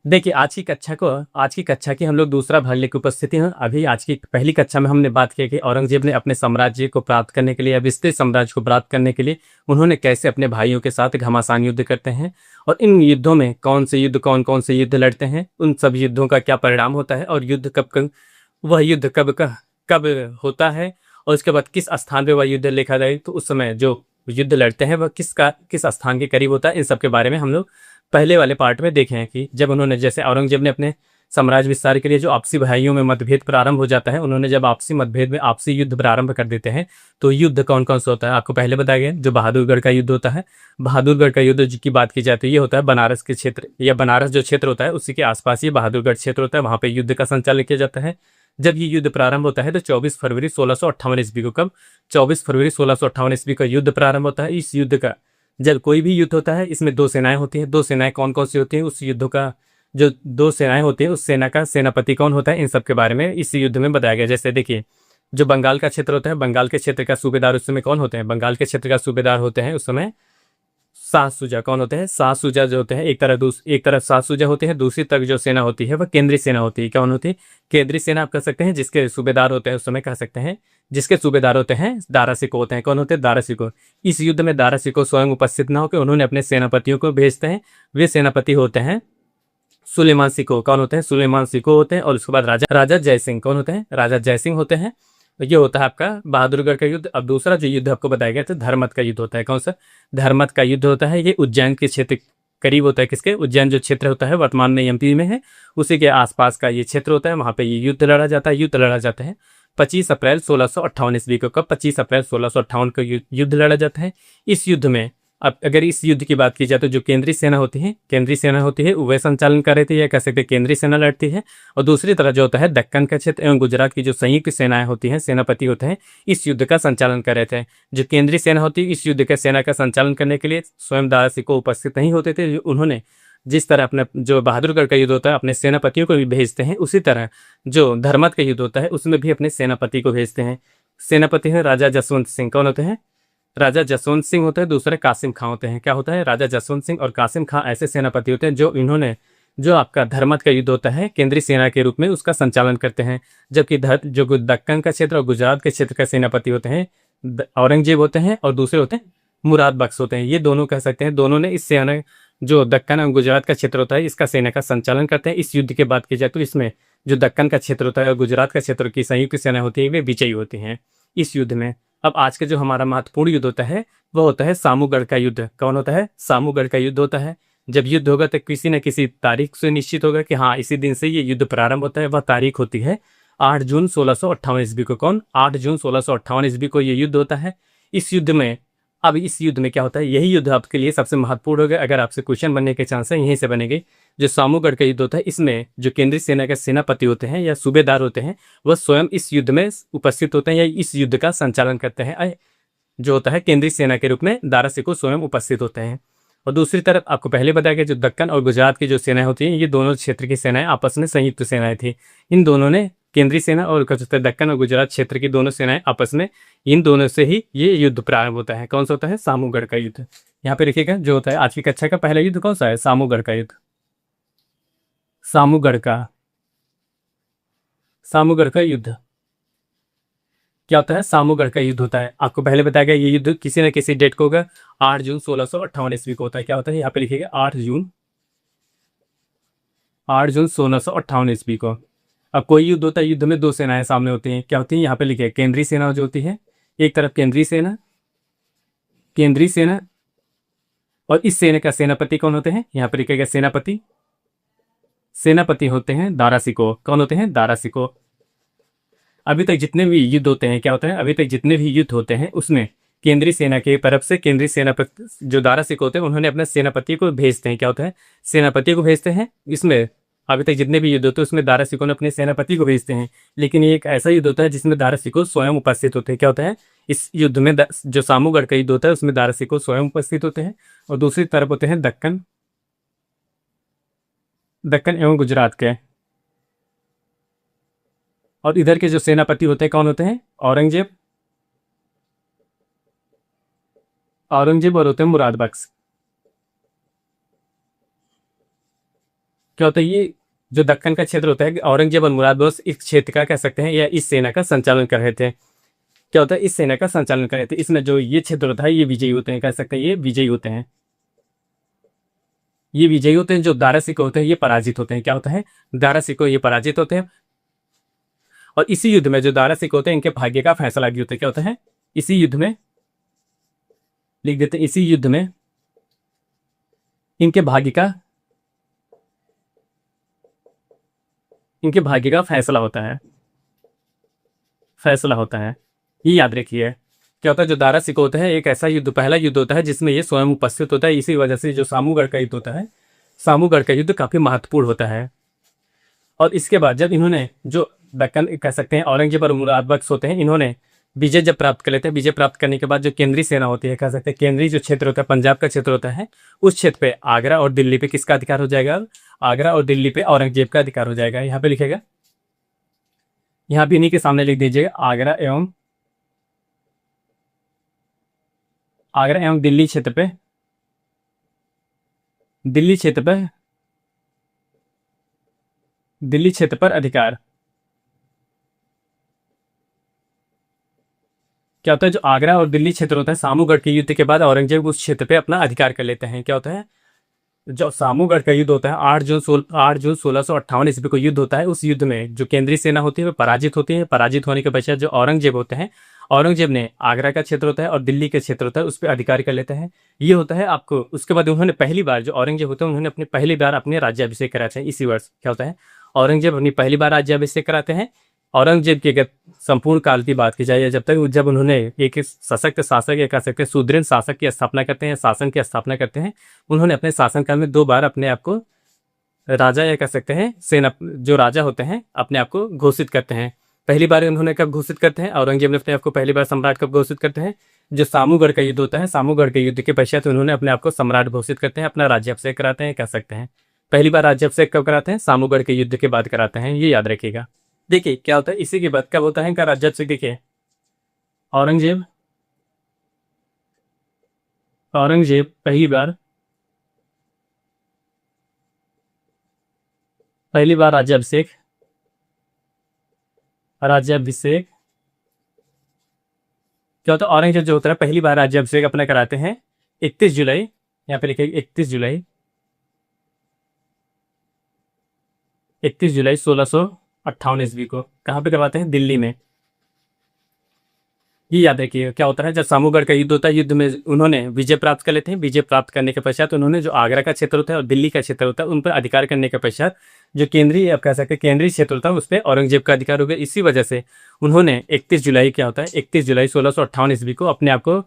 देखिए, आज की कक्षा की हम लोग दूसरा भाग लेके उपस्थिति हैं। अभी आज की पहली कक्षा में हमने बात की कि औरंगज़ेब ने अपने साम्राज्य को प्राप्त करने के लिए या विस्तृत साम्राज्य को प्राप्त करने के लिए उन्होंने कैसे अपने भाइयों के साथ घमासान युद्ध करते हैं और इन युद्धों में कौन-कौन से युद्ध लड़ते हैं, उन सब युद्धों का क्या परिणाम होता है और वह युद्ध कब होता है और उसके बाद किस स्थान पे वह युद्ध लिखा जाए, तो उस समय जो युद्ध लड़ते हैं वह किस स्थान के करीब होता है, इन सब के बारे में हम लोग पहले वाले पार्ट में देखे हैं कि जब उन्होंने जैसे औरंगजेब ने अपने साम्राज्य विस्तार के लिए जो आपसी भाइयों में मतभेद प्रारंभ हो जाता है, उन्होंने जब आपसी मतभेद में आपसी युद्ध प्रारंभ कर देते हैं, तो युद्ध कौन कौन सा होता है आपको पहले बताया गया। जो बहादुरगढ़ का युद्ध होता है, बहादुरगढ़ का युद्ध की बात की जाए तो ये होता है बनारस के क्षेत्र या बनारस जो क्षेत्र होता है उसी के आसपास ये बहादुरगढ़ क्षेत्र होता है, वहां पे युद्ध का संचालन किया जाता है। जब ये युद्ध प्रारंभ होता है तो 24 फरवरी 1658 ईस्वी को, कब 24 फरवरी 1658 ईस्वी का युद्ध प्रारंभ होता है। इस युद्ध का जब कोई भी युद्ध होता है इसमें दो सेनाएं होती हैं। दो सेनाएं कौन कौन सी होती हैं, उस युद्ध का जो दो सेनाएं होती हैं उस सेना का सेनापति कौन होता है, इन सब के बारे में इस युद्ध में बताया गया। जैसे देखिए, जो बंगाल का क्षेत्र होता है, बंगाल के क्षेत्र का सूबेदार उस समय कौन होते हैं, बंगाल के क्षेत्र का सूबेदार होते हैं उस समय शाह सूजा। कौन होते हैं, शाह सूजा जो होते हैं। एक तरफ शाह सूजा होते हैं, दूसरी तरफ जो सेना होती है वह केंद्रीय सेना होती है। कौन होती है, केंद्रीय सेना आप कह सकते हैं, जिसके सूबेदार होते हैं उस समय कह सकते हैं, जिसके सूबेदार होते हैं दारा सिको होते हैं। कौन होते हैं, दारा सिको। इस युद्ध में दारा सिको स्वयं उपस्थित न होकर उन्होंने अपने सेनापतियों को भेजते हैं। वे सेनापति होते हैं सुलेमान सिको। कौन होते हैं, सुलेमान सिको होते हैं। और उसके बाद राजा राजा जयसिंह। कौन होते हैं, राजा जयसिंह होते हैं। ये होता है आपका बहादुरगढ़ का युद्ध। अब दूसरा जो युद्ध आपको बताया गया था धर्मत का युद्ध होता है। कौन सा, धर्मत का युद्ध होता है। ये उज्जैन के क्षेत्र करीब होता है। किसके, उज्जैन जो क्षेत्र होता है वर्तमान में एमपी में है, उसी के आसपास का ये क्षेत्र होता है। वहां पे ये युद्ध लड़ा जाता है 25 अप्रैल 1658 ईस्वी को। कब, 25 अप्रैल 1658 को युद्ध लड़ा जाता है। इस युद्ध में अब अगर इस युद्ध की बात की जाए तो जो केंद्रीय सेना होती है वह संचालन कर रही थी, या कह सकते हैं केंद्रीय सेना लड़ती है। और दूसरी तरफ जो होता है दक्कन का क्षेत्र एवं गुजरात की जो संयुक्त सेनाएं होती हैं, सेनापति होते हैं, इस युद्ध का संचालन कर रहे थे। जो केंद्रीय सेना होती है इस युद्ध के सेना का संचालन करने के लिए स्वयं दारा सिकोह उपस्थित नहीं होते थे। उन्होंने जिस तरह अपने जो बहादुरगढ़ का युद्ध होता है अपने सेनापतियों को भी भेजते हैं, उसी तरह जो धर्मत का युद्ध होता है उसमें भी अपने सेनापति को भेजते हैं। सेनापति हैं राजा जसवंत सिंह। कौन होते हैं, राजा जसवंत सिंह होते हैं। दूसरे कासिम खां होते हैं। क्या होता है, राजा जसवंत सिंह और कासिम खां ऐसे सेनापति होते हैं जो इन्होंने जो आपका धर्मत का युद्ध होता है केंद्रीय सेना के रूप में उसका संचालन करते हैं। जबकि जो दक्कन का क्षेत्र और गुजरात के क्षेत्र का सेनापति होते हैं औरंगजेब होते हैं, और दूसरे होते हैं मुराद बख्श होते हैं। ये दोनों कह सकते हैं, दोनों ने इस सेना जो दक्कन और गुजरात का क्षेत्र होता है इसका सेना का संचालन करते हैं। इस युद्ध की बात की जाए तो इसमें जो दक्कन का क्षेत्र होता है और गुजरात का क्षेत्र की संयुक्त सेना होती है वे विजयी होती हैं इस युद्ध में। अब आज का जो हमारा महत्वपूर्ण युद्ध होता है वह होता है सामूगढ़ का युद्ध। कौन होता है, सामूगढ़ का युद्ध होता है। जब युद्ध होगा तो किसी न किसी तारीख से निश्चित होगा कि हाँ इसी दिन से ये युद्ध प्रारंभ होता है। वह तारीख होती है 8 जून 1658 ईस्वी को। कौन, 8 जून 1658 ईस्वी को ये युद्ध होता है। इस युद्ध में अब इस युद्ध में क्या होता है, यही युद्ध आपके लिए सबसे महत्वपूर्ण होगा। अगर आपसे क्वेश्चन बनने के चांस है यहीं से बनेंगे। जो सामूगढ़ का युद्ध होता है इसमें जो केंद्रीय सेना के सेनापति होते हैं या सूबेदार होते हैं वह स्वयं इस युद्ध में उपस्थित होते हैं या इस युद्ध का संचालन करते हैं। जो होता है केंद्रीय सेना के रूप में दारा सिकोह स्वयं उपस्थित होते हैं। और दूसरी तरफ आपको पहले बताया गया जो दक्कन और गुजरात की जो सेनाएं होती हैं ये दोनों क्षेत्र की सेनाएं आपस में संयुक्त सेनाएं थी। इन दोनों ने केंद्रीय सेना और दक्कन और गुजरात क्षेत्र की दोनों सेनाएं आपस में, इन दोनों से ही ये युद्ध प्रारंभ होता है। कौन सा होता है, सामूगढ़ का युद्ध। यहाँ पे लिखिएगा जो होता है आज की कक्षा का पहला युद्ध कौन सा है, सामूगढ़ का युद्ध। सामूगढ़ का सामूगढ़ का युद्ध क्या होता है, सामूगढ़ का युद्ध होता है। आपको पहले बताया गया ये युद्ध किसी न किसी डेट को होगा 8 जून 1658 ईस्वी को होता है। क्या होता है, यहाँ पे लिखिएगा 8 जून 1658 ईस्वी को। अब कोई युद्ध होता है, युद्ध में दो सेनाएं सामने होती हैं। क्या होती है, यहाँ पे लिखे केंद्रीय सेना जो होती है, एक तरफ केंद्रीय सेना और इस सेना का सेनापति कौन होते हैं, यहाँ पे लिखेगा सेनापति होते हैं दारा सिकोह। कौन होते हैं, दारा सिकोह। अभी तक जितने भी युद्ध होते हैं क्या होता है, अभी तक जितने भी युद्ध होते हैं उसमें केंद्रीय सेना के तरफ से केंद्रीय सेनापति जो दारा सिकोह होते हैं उन्होंने अपने सेनापति को भेजते हैं। क्या होता है, सेनापति को भेजते हैं। इसमें अभी तक जितने भी युद्ध होते हैं उसमें दारा सिकोह ने अपने सेनापति को भेजते हैं। लेकिन ये एक ऐसा युद्ध होता है जिसमें दारा सिकोह स्वयं उपस्थित होते हैं। क्या होता है, इस युद्ध में जो सामूगढ़ का युद्ध होता है उसमें दारा सिकोह स्वयं उपस्थित होते हैं। और दूसरी तरफ होते हैं दक्कन एवं गुजरात के। और इधर के जो सेनापति होते हैं कौन होते हैं, औरंगजेब और होते हैं मुराद बख्श। क्या होता है, ये जो दक्कन का क्षेत्र होता है, औरंगजेब और मुराद बख्श इस क्षेत्र का कह सकते हैं या इस सेना का संचालन कर रहे थे। क्या होता है, इस सेना का संचालन कर रहे थे। इसमें जो ये क्षेत्र होता है ये विजयी होते हैं, कह सकते हैं ये विजयी होते हैं। ये विजयी होते हैं। जो दारा सिकोह होते हैं ये पराजित होते हैं। क्या होता है, दारा सिकोह ये पराजित होते हैं। और इसी युद्ध में जो दारा सिकोह होते हैं इनके भाग्य का फैसला भी होता है। क्या होता है, इसी युद्ध में लिख देते हैं, इसी युद्ध में इनके भाग्य का फैसला होता है। फैसला होता है, ये याद रखिए। क्या होता है, जो दारा सिकोह होता है एक ऐसा युद्ध, पहला युद्ध होता है जिसमें ये स्वयं उपस्थित होता है। इसी वजह से जो सामूगढ़ का युद्ध होता है, सामूगढ़ का युद्ध काफी महत्वपूर्ण होता है। और इसके बाद जब इन्होंने जो दक्कन कह सकते हैं औरंगजेब और मुराद बख्श होते हैं, इन्होंने विजय जब प्राप्त कर लेते हैं, विजय प्राप्त करने के बाद जो केंद्रीय सेना होती है, कह सकते हैं केंद्रीय जो क्षेत्र होता है, पंजाब का क्षेत्र होता है, उस क्षेत्र पे आगरा और दिल्ली पे किसका अधिकार हो जाएगा, आगरा और दिल्ली पे औरंगजेब का अधिकार हो जाएगा। यहाँ पे लिखेगा, यहाँ भी इन्हीं के सामने लिख दीजिएगा, आगरा एवं दिल्ली क्षेत्र पे, दिल्ली क्षेत्र पर अधिकार। क्या होता है, जो आगरा और दिल्ली क्षेत्र होता है, सामूगढ़ के युद्ध के बाद औरंगजेब उस क्षेत्र पे अपना अधिकार कर लेते हैं। क्या होता है, जो सामूगढ़ का युद्ध होता है 8 जून 1658 ईस्वी को युद्ध होता है। उस युद्ध में जो केंद्रीय सेना होती है वो पराजित होती है। पराजित होने के पश्चात जो औरंगजेब होते हैं, औरंगजेब ने आगरा का क्षेत्र होता है और दिल्ली के क्षेत्र होता है उस पर अधिकार कर लेते हैं। ये होता है आपको। उसके बाद उन्होंने पहली बार, जो औरंगजेब होते हैं उन्होंने अपनी पहली बार अपने राज्याभिषेक कराते हैं इसी वर्ष। क्या होता है, औरंगजेब अपनी पहली बार राज्याभिषेक कराते हैं। औरंगजेब की अगर संपूर्ण काल की बात की जाए, जब उन्होंने एक सशक्त शासक या कह सकते हैं सुदृढ़ शासक की स्थापना करते हैं, शासन की स्थापना करते हैं, उन्होंने अपने शासनकाल में 2 बार अपने आप को राजा या कह सकते हैं सेना, जो राजा होते हैं अपने आप को घोषित करते हैं। पहली बार उन्होंने कब घोषित करते हैं, औरंगजेब ने अपने आप को पहली बार सम्राट कब घोषित करते हैं, जो सामूगढ़ का युद्ध होता है, सामूगढ़ के युद्ध के पश्चात उन्होंने अपने आप को सम्राट घोषित करते हैं, अपना राज्याभिषेक कराते हैं, कह सकते हैं। पहली बार राज्याभिषेक कब कराते हैं, सामूगढ़ के युद्ध के बाद कराते हैं, ये याद रखिएगा। देखिए क्या होता है, इसी के बाद कब होता है इनका राज्याभिषेक। देखिए औरंगजेब पहली बार राज्याभिषेक क्या होता है, औरंगजेब जो होता है पहली बार राज्याभिषेक अपना कराते हैं 31 जुलाई, यहाँ पे लिखिए 31 जुलाई 1658 ईस्वी को। कहाँ पे करवाते हैं, दिल्ली में। ये याद रखिए। क्या होता है, जब सामूगढ़ का युद्ध होता है, युद्ध में उन्होंने विजय प्राप्त कर लेते हैं। विजय प्राप्त करने के पश्चात उन्होंने जो आगरा का क्षेत्र होता है और दिल्ली का क्षेत्र होता है उन पर अधिकार करने के पश्चात जो केंद्रीय, आप कह सकते हैं केंद्रीय क्षेत्र होता है उस पर औरंगजेब का अधिकार हो गया। इसी वजह से उन्होंने 31 जुलाई, क्या होता है 31 जुलाई 1658 ईस्वी को अपने आप को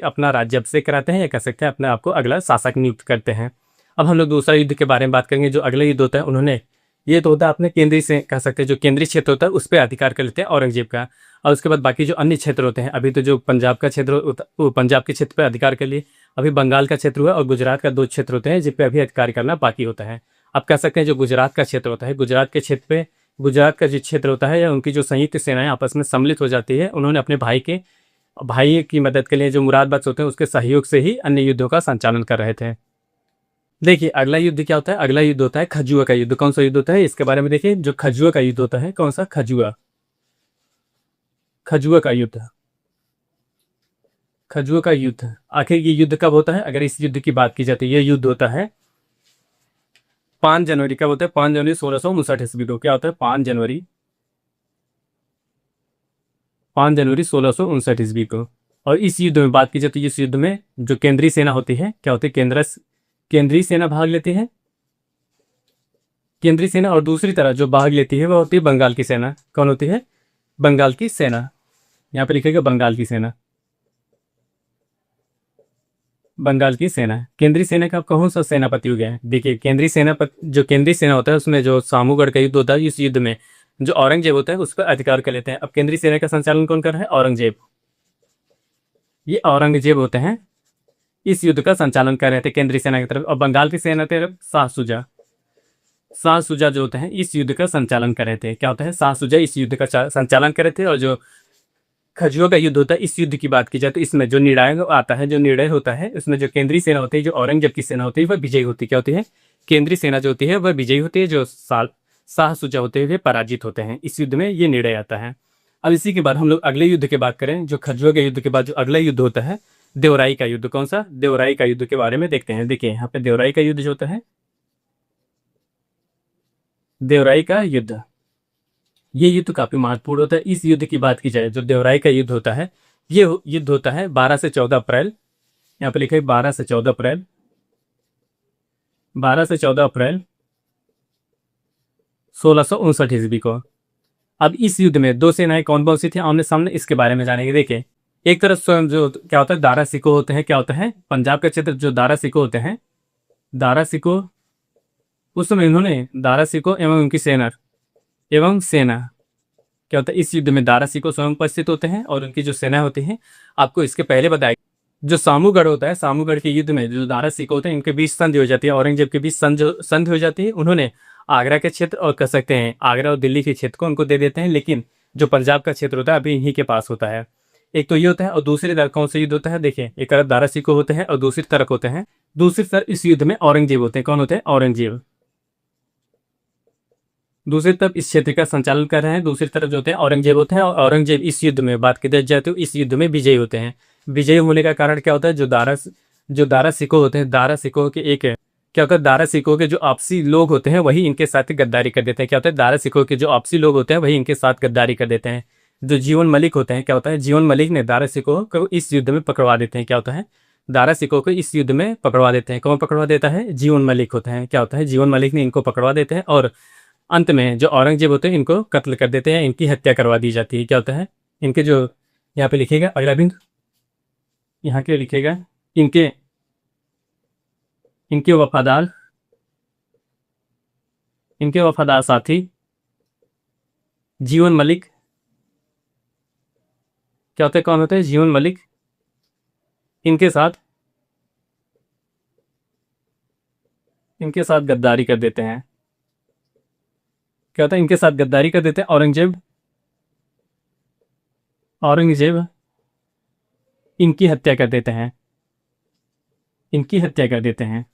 अपना राज्याभिषेक कराते हैं या कह सकते हैं अपने आप को अगला शासक नियुक्त करते हैं। अब हम लोग दूसरा युद्ध के बारे में बात करेंगे। जो अगला युद्ध होता है, उन्होंने, ये तो होता है अपने केंद्रीय से कह सकते हैं जो केंद्रीय क्षेत्र होता है उस पर अधिकार कर लेते हैं औरंगजेब का। और उसके बाद बाकी जो अन्य क्षेत्र होते हैं, अभी तो जो पंजाब का क्षेत्र वो पंजाब के क्षेत्र पर अधिकार कर लिए, अभी बंगाल का क्षेत्र हुआ और गुजरात का 2 क्षेत्र होते हैं जिन पे अभी अधिकार करना बाकी होता है। अब कह सकते हैं जो गुजरात का क्षेत्र होता है, गुजरात के क्षेत्र पे, गुजरात का जो क्षेत्र होता है या उनकी जो संयुक्त सेनाएं आपस में सम्मिलित हो जाती है, उन्होंने अपने भाई की मदद के लिए जो मुराद बख्श होते हैं उसके सहयोग से ही अन्य युद्धों का संचालन कर रहे थे। देखिए अगला युद्ध क्या होता है, अगला युद्ध होता है खजुआ का युद्ध। कौन सा युद्ध होता है इसके बारे में देखिए। जो खजुआ का युद्ध होता है, कौन सा, खजुआ का युद्ध। खजुआ का युद्ध आखिर ये युद्ध कब होता है, अगर इस युद्ध की बात की जाती है, ये युद्ध होता है 5 जनवरी। कब होता है, 5 जनवरी 1659 ईस्वी को। क्या होता है, 5 जनवरी 1659 ईस्वी को। और इस युद्ध में बात की जाती है, इस युद्ध में जो केंद्रीय सेना होती है, क्या होती है, केंद्रीय सेना भाग लेती है, केंद्रीय सेना। और दूसरी तरह जो भाग लेती है वह होती है बंगाल की सेना। कौन होती है, बंगाल की सेना। यहाँ पे लिखेगा बंगाल की सेना, बंगाल की सेना। केंद्रीय सेना का कौन सा सेनापति हो गया है, देखिए केंद्रीय जो केंद्रीय सेना होता है उसमें जो सामूगढ़ का युद्ध होता है, इस युद्ध में जो औरंगजेब होता है उस पर अधिकार कर लेते हैं। अब केंद्रीय सेना का संचालन कौन कर रहा है, औरंगजेब। ये औरंगजेब होते हैं, इस युद्ध का संचालन कर रहे थे केंद्रीय सेना की तरफ। और बंगाल की सेना तरफ शाह सुजा जो होते हैं इस युद्ध का संचालन कर रहे थे। क्या होता है, शाह सुजा इस युद्ध का संचालन कर रहे थे। और जो खजुआ का युद्ध होता है, इस युद्ध की बात की जाए तो इसमें जो निर्णायक आता है, जो निर्णय होता है, उसमें जो केंद्रीय सेना होती है, जो औरंगजेब की सेना होती है, वह विजयी होती है। क्या होती है? केंद्रीय सेना जो होती है वह विजयी होती है, जो शाह सुजा होते हुए पराजित होते हैं। इस युद्ध में ये निर्णय आता है। अब इसी के बाद हम लोग अगले युद्ध की बात करें, जो खजुआ के युद्ध के बाद जो अगला युद्ध होता है, देवराई का युद्ध। कौन सा? देवराई का युद्ध के बारे में देखते हैं। देखिए यहाँ पे देवराई का युद्ध जो होता है, देवराई का युद्ध, ये युद्ध काफी महत्वपूर्ण होता है। इस युद्ध की बात की जाए, जो देवराई का युद्ध होता है, ये युद्ध होता है 12 से 14 अप्रैल, यहाँ पे लिखा है 12 से 14 अप्रैल, 12 से 14 अप्रैल 1659 ईस्वी को। अब इस युद्ध में दो सेनाएं कौन कौन सी थी आमने सामने, इसके बारे में जानेंगे। देखिए, एक तरफ स्वयं जो क्या होता है, दारा सिको होते हैं। क्या होता है? पंजाब का क्षेत्र जो दारा सिको होते हैं, दारा सिको, उस समय इन्होंने दारा सिको एवं उनकी सेना क्या होता है, इस युद्ध में दारा सिको स्वयं उपस्थित होते हैं और उनकी जो सेना होती है। आपको इसके पहले बताया, जो सामूगढ़ होता है, सामूगढ़ के युद्ध में जो दारा सिको होते हैं, इनके बीच संधि हो जाती है, औरंगजेब के बीच संधि हो जाती है। उन्होंने आगरा के क्षेत्र और कह सकते हैं आगरा और दिल्ली के क्षेत्र को उनको दे देते हैं, लेकिन जो पंजाब का क्षेत्र होता है अभी इन्हीं के पास होता है। एक तो ये होता है, और दूसरी तरफ कौन सा युद्ध होता है? देखिए, एक तरफ दारा सिको होते हैं और दूसरी तरफ होते हैं, दूसरी तरफ इस युद्ध में औरंगजेब होते हैं। कौन होते हैं? औरंगजेब। दूसरी तरफ इस क्षेत्र का संचालन कर रहे हैं, दूसरी तरफ जो होते हैं औरंगजेब होते हैं, और औरंगजेब इस युद्ध में बात की जाए तो इस युद्ध में विजयी होते हैं। विजयी होने का कारण क्या होता है? जो दारा सिको होते हैं, दारा सिको के एक क्या होता है, दारा सिको के जो आपसी लोग होते हैं वही इनके साथ गद्दारी कर देते हैं। क्या होता है? दारा सिको के जो आपसी लोग होते हैं वही इनके साथ गद्दारी कर देते हैं। जो जीवन मलिक होते हैं, क्या होता है, जीवन मलिक ने दारा सिको को इस युद्ध में पकड़वा देते हैं। क्या होता है? दारा सिको को इस युद्ध में पकड़वा देते हैं। कौन पकड़वा देता है? जीवन मलिक होते हैं। क्या होता है? जीवन मलिक ने इनको पकड़वा देते हैं और अंत में जो औरंगजेब होते हैं इनको कत्ल कर देते हैं, इनकी हत्या करवा दी जाती है। क्या होता है? इनके जो यहाँ पे लिखेगा अगला बिंदु, यहाँ के लिखेगा इनके इनके वफादार इनके वफादार साथी जीवन मलिक, क्या होते हैं, कौन होते हैं? जीवन मलिक, इनके साथ गद्दारी कर देते हैं। क्या होता है? इनके साथ गद्दारी कर देते हैं। औरंगजेब इनकी हत्या कर देते हैं, इनकी हत्या कर देते हैं।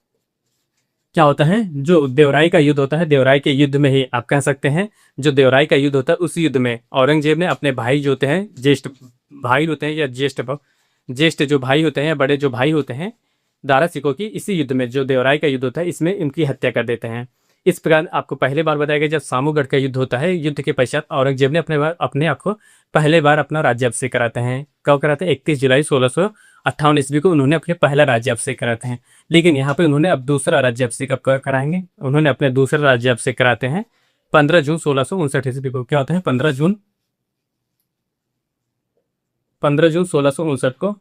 क्या होता है? जो देवराई का युद्ध होता है, देवराई के युद्ध में ही आप कह सकते हैं, जो देवराई का युद्ध होता है उस युद्ध में औरंगजेब ने अपने भाई जो होते हैं, ज्येष्ठ भाई होते हैं या ज्येष्ठ जो भाई होते हैं, बड़े जो भाई होते हैं दारा सिको की, इसी युद्ध में जो देवराई का युद्ध होता है इसमें इनकी हत्या कर देते हैं। इस प्रकार आपको पहले बार बताया गया, जब सामूगढ़ का युद्ध होता है, युद्ध के पश्चात औरंगजेब ने अपने आप को पहले बार अपना राज्याभिषेक कराते हैं। कब कराते हैं? 31 जुलाई 1658 ईस्वी को उन्होंने अपने पहला राज्याभिषेक कराते हैं। लेकिन यहाँ पे उन्होंने अब दूसरा राज्याभिषेक कब कराएंगे? उन्होंने अपने दूसरा राज्याभिषेक कराते हैं 15 जून 1659 ईस्वी को। क्या होता है? 15 जून 1659 को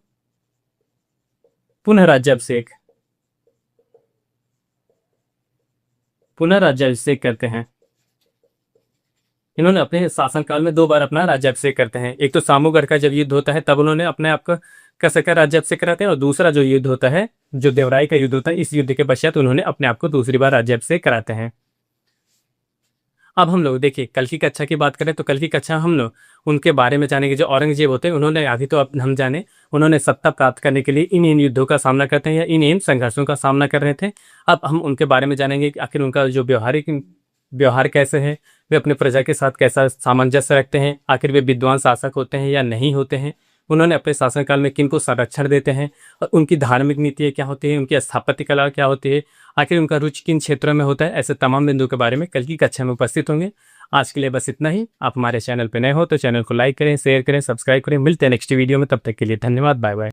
पुनः राज्याभिषेक करते हैं। इन्होंने अपने शासनकाल में 2 बार अपना राज्याभिषेक करते हैं। एक तो सामूगढ़ का जब युद्ध होता है तब उन्होंने अपने आप को कैसे राज्याभिषेक कराते हैं, और दूसरा जो युद्ध होता है, जो देवराई का युद्ध होता है, इस युद्ध के पश्चात उन्होंने अपने आप को दूसरी बार राज्याभिषेक कराते हैं। अब हम लोग देखिए कल की कक्षा की बात करें तो कल की कक्षा हम लोग उनके बारे में जानेंगे। जो औरंगजेब होते हैं उन्होंने अभी तो अब हम जाने, उन्होंने सत्ता प्राप्त करने के लिए इन युद्धों का सामना करते हैं या इन संघर्षों का सामना कर रहे थे। अब हम उनके बारे में जानेंगे कि आखिर उनका जो व्यवहार कैसे है, वे अपने प्रजा के साथ कैसा सामंजस्य रखते हैं, आखिर वे विद्वान शासक होते हैं या नहीं होते हैं, उन्होंने अपने शासनकाल में किन को संरक्षण देते हैं, और उनकी धार्मिक नीतियाँ क्या होती है, उनकी स्थापत्य कला क्या होती है, आखिर उनका रुचि किन क्षेत्रों में होता है, ऐसे तमाम बिंदु के बारे में कल की कक्षा में उपस्थित होंगे। आज के लिए बस इतना ही। आप हमारे चैनल पर नए हो तो चैनल को लाइक करें, शेयर करें, सब्सक्राइब करें। मिलते हैं नेक्स्ट वीडियो में, तब तक के लिए धन्यवाद, बाय बाय।